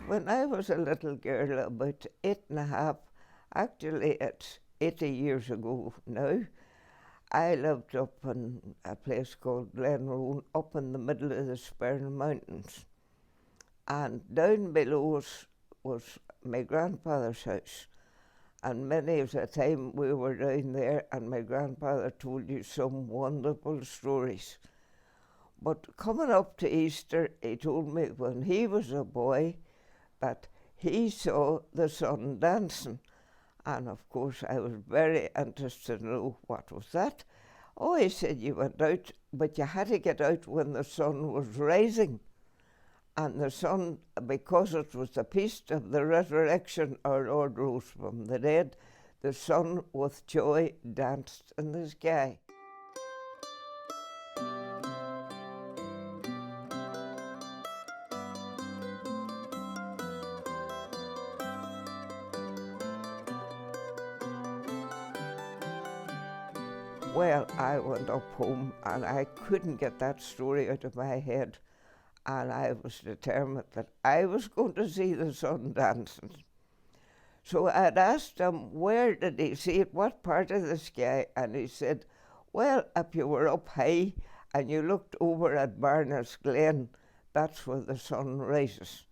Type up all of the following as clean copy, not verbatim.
when I was a little girl, about 8.5, actually it's 80 years ago now, I lived up in a place called Glenroe, up in the middle of the Sperrin Mountains. And down below us was my grandfather's house. And many of the time we were down there and my grandfather told you some wonderful stories. But coming up to Easter, he told me when he was a boy that he saw the sun dancing. And of course I was very interested to know what was that. Oh, he said you went out, but you had to get out when the sun was rising. And the sun, because it was the feast of the resurrection, our Lord rose from the dead, the sun with joy danced in the sky. Well, I went up home and I couldn't get that story out of my head, and I was determined that I was going to see the sun dancing. So I'd asked him, where did he see it, what part of the sky? And he said, well, if you were up high and you looked over at Barnard's Glen, that's where the sun rises.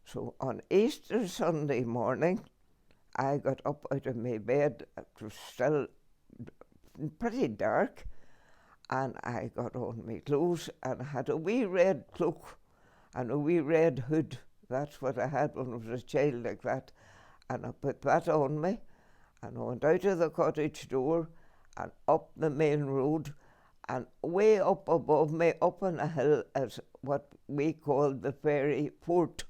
So on Easter Sunday morning, I got up out of my bed. It was still pretty dark, and I got on my clothes and I had a wee red cloak and a wee red hood. That's what I had when I was a child, like that. And I put that on me and I went out of the cottage door and up the main road, and way up above me, up on a hill, is what we called the fairy fort.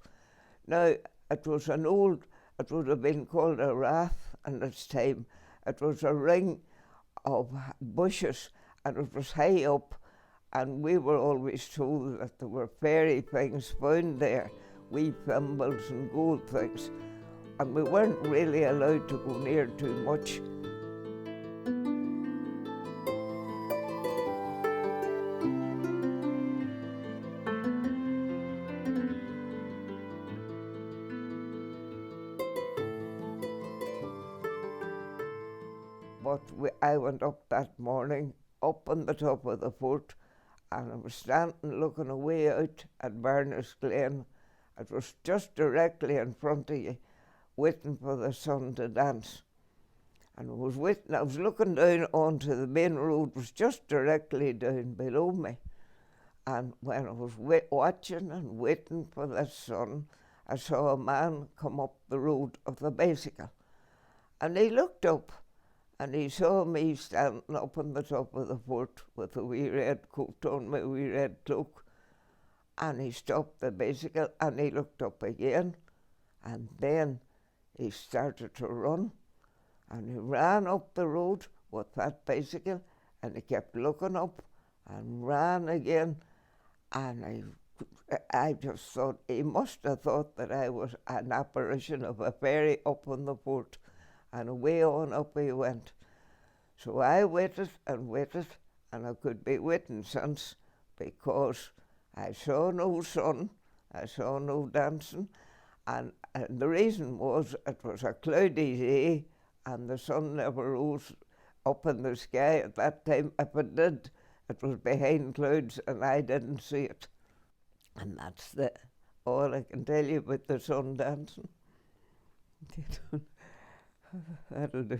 Now, it was an old, it would have been called a rath in its time. It was a ring of bushes and it was high up, and we were always told that there were fairy things found there, wee thimbles and gold things, and we weren't really allowed to go near too much. But I went up that morning, up on the top of the fort, and I was standing looking away out at Barnard's Glen. It was just directly in front of you, waiting for the sun to dance. And I was looking down onto the main road, was just directly down below me. And when I was watching and waiting for the sun, I saw a man come up the road of the bicycle. And he looked up, and he saw me standing up on the top of the fort with a wee red coat on, my wee red cloak. And he stopped the bicycle and he looked up again, and then he started to run. And he ran up the road with that bicycle, and he kept looking up and ran again. And I just thought, he must have thought that I was an apparition of a fairy up on the fort. And away on up he went. So I waited, and I could be waiting since, because I saw no sun, I saw no dancing, and the reason was it was a cloudy day and the sun never rose up in the sky at that time. If it did, it was behind clouds and I didn't see it. And that's all I can tell you about the sun dancing. That'll do.